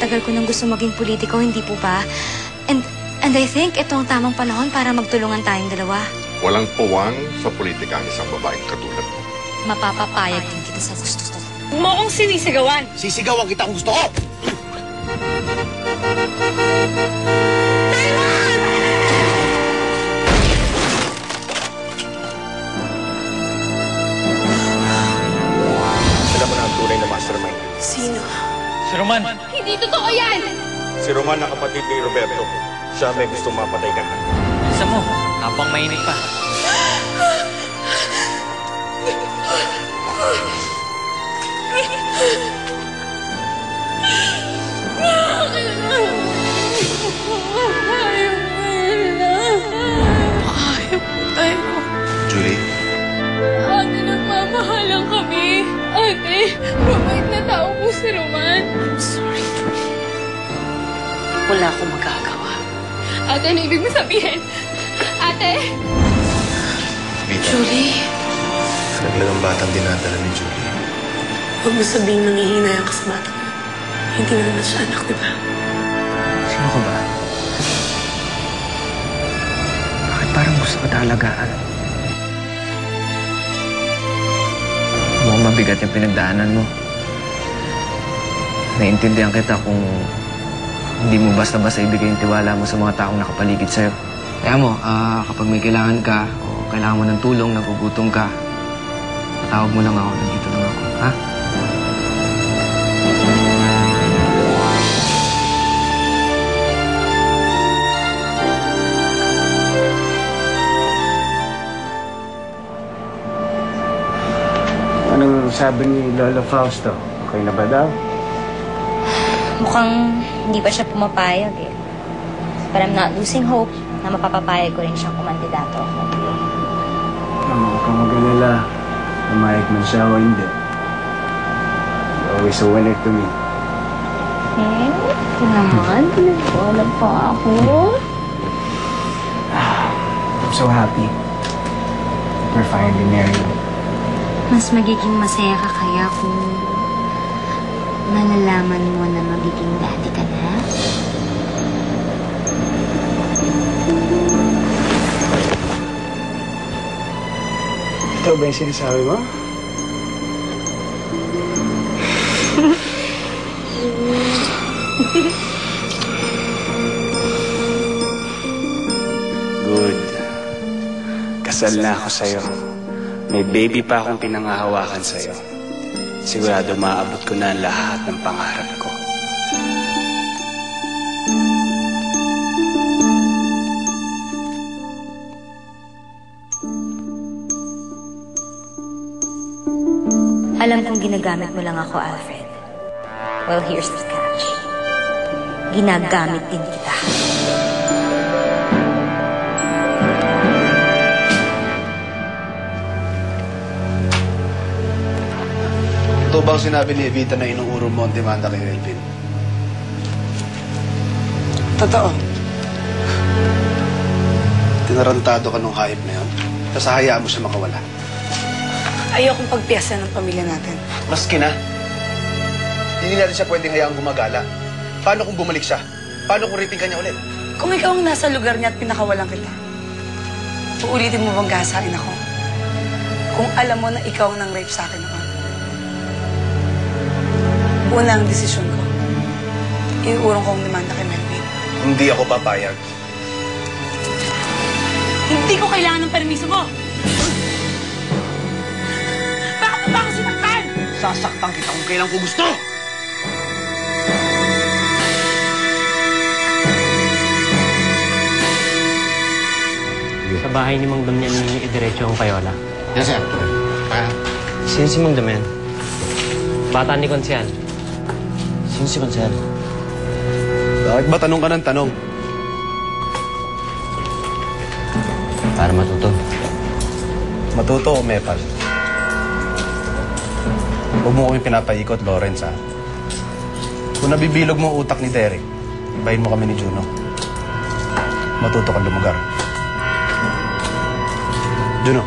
tagal ko nang gusto maging politiko, hindi po ba? And I think ito ang tamang panahon para magtulungan tayong dalawa. Walang puwang sa politika ang isang babaeng katulad mo. Mapapapayag din kita sa gusto ko. Huwag mo akong sinisigawan. Sisigawan kita kung gusto ko! Alam mo na ang tunay na mastermind. Sino? Si Roman. Hindi totoo yan! Si Roman ang kapatid ni Roberto. Siya may gustong mapatay ka. Isa mo, habang mainit pa. Ayaw po tayo. Julie? Ate, nagmamahalan kami. Ate, mabait na tao po si Roman. I'm sorry, Julie. Wala akong magagawa. Ate, ano ibig mo sabihin? Ate! Vita. Julie, Naglagang batang dinadala ni Julie. huwag mo sabihin nangihinayang ka sa bata mo. Hindi mo naman siya anak, di ba? Sino ka ba? Bakit parang gusto ka talagaan? Mukhang mabigat yung pinagdaanan mo. Naiintindihan kita kung hindi mo basta-basta ibigay yung tiwala mo sa mga taong nakapaligid sa'yo. Kaya mo, kapag may kailangan ka o kailangan mo ng tulong, nagugutom ka, patawag mo lang ako, nandito lang ako, ha? Anong sabi ni Lolo Fausto? Okay na ba daw? Mukhang hindi pa siya pumapayag eh. But I'm not losing hope na mapapapayag ko rin siyang kumandidato. Huwag kang mag-alala. Umayag man siya o hindi. You're always a winner to me. Ito naman, pinagpaalam pa ako. I'm so happy that we're finally married. Mas magiging masaya ka kaya kung malalaman mo na magiging daddy ka na? Ito ba yung sinasabi mo? Good. Kasal na ako sa'yo. May baby pa akong pinangahawakan sa'yo. Sigurado maabot ko na ang lahat ng pangarap ko. Alam kong ginagamit mo lang ako, Alfred. Well, here's the catch. Ginagamit din kita. Ito bang sinabi ni Evita na inuurong mo ang demanda kay Elvin? Totoo. Tinarantado ka nung hayop na yun, tapos hayaan mo siya makawala. Ayokong pagpiyasa ng pamilya natin. Maski na. Hindi natin siya pwedeng hayaang gumagala. Paano kung bumalik siya? Paano kung raping ka niya ulit? Kung ikaw ang nasa lugar niya at pinakawalan kita, uulitin mo bang gasain ako? Kung alam mo na ikaw nang rape sa akin noon. Una ang desisyon ko. Iuurong ko ang demanda kay Melvin. Hindi ako papayag. Hindi ko kailangan ng permiso mo! Bakit mo ba ako sinaktan? Sasaktan kita kung kailan ko gusto! Sa bahay ni Mang Damian ni idiretso ang payola. Yes, sir. Sino si Mang Damian? Bata ni Konsyal. Sino si Konsyal? Bakit ba tanong ka ng tanong? Para matuto. Matuto o mepal? Huwag mo kami pinapaikot, Lawrence, ha? Kung nabibilog mo ang utak ni Derek, ibahin mo kami ni Juno. Matuto kang lumugar. Juno.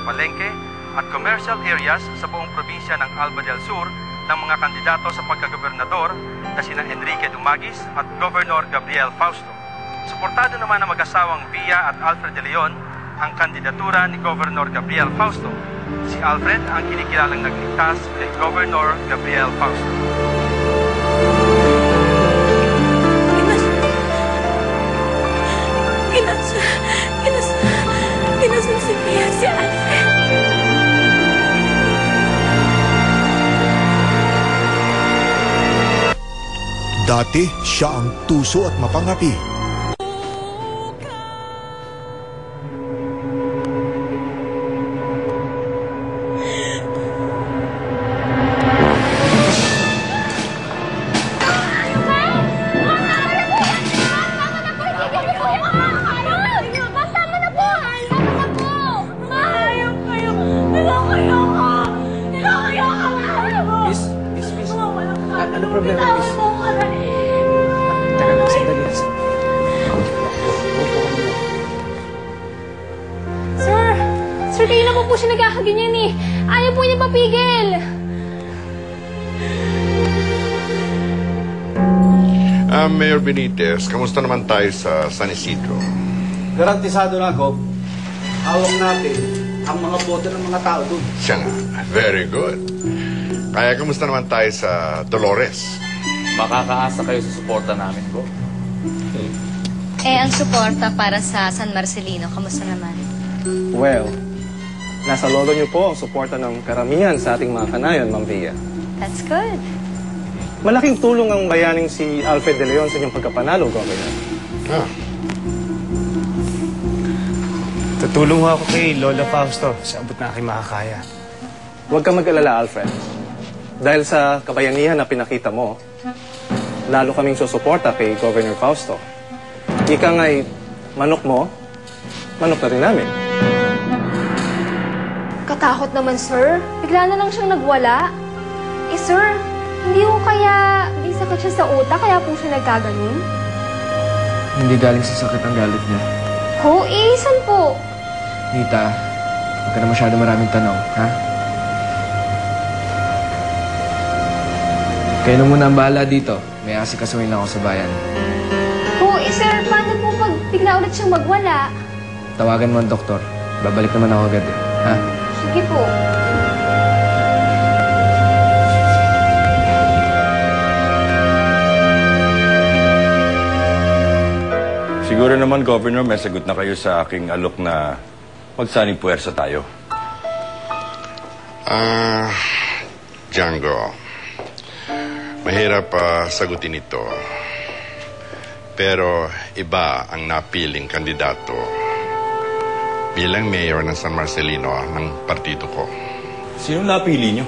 palengke at commercial areas sa buong probinsya ng Alba del Sur ng mga kandidato sa pagkagobernador na sina Enrique Dumaguis at Governor Gabriel Fausto. Suportado naman ng mag-asawang Villa at Alfred de Leon ang kandidatura ni Governor Gabriel Fausto. Si Alfred ang kinikilalang nagligtas kay Governor Gabriel Fausto. Kinasal si Villa si Alfred. Dati siya ang tuso at mapangapi. Ano problema, Miss? Teka lang, sandali. Sir, kayo naman po siya nagkakaganyan eh. Ayaw po niya papigil. Mayor Benitez, kamusta naman tayo sa San Isidro? Garantisado na ako, hawak natin ang mga boto ng mga tao doon. Siya nga, very good. Kaya kamusta naman tayo sa Dolores? Makakaasa kayo sa suporta namin, bro. Ang suporta para sa San Marcelino, kamusta naman? Well, nasa lolo niyo po ang suporta ng karamihan sa ating mga kanayon, Ma'am Villa. That's good. Malaking tulong ang bayaning si Alfred de Leon sa inyong pagkapanalo, Governor. Tutulong ako kay Lola Fausto sa abot na aking makakaya. Huwag kang mag-alala, Alfred. Dahil sa kabayanihan na pinakita mo, lalo kaming susuporta kay Governor Fausto. Ika nga'y manok mo, manok na rin namin. Katakot naman, sir. Bigla na lang siyang nagwala. Sir, hindi ko kaya may sakit siya sa utak, kaya po siya nagkaganon? Hindi galing sa sakit ang galit niya. Saan po? Nita, huwag ka na masyado maraming tanong, ha? Kayo na muna ang bahala dito. May asikasuhin ako sa bayan. Sir, paano po pag bigla ulit siyang magwala? Tawagan mo ang doktor. Babalik naman ako agad eh. Ha? Sige po. Siguro naman, Governor, may sagot na kayo sa aking alok na magsaning puwersa tayo. Django, mahirap sagutin ito. Pero iba ang napiling kandidato bilang mayor ng San Marcelino ng partido ko. Sino napili niyo?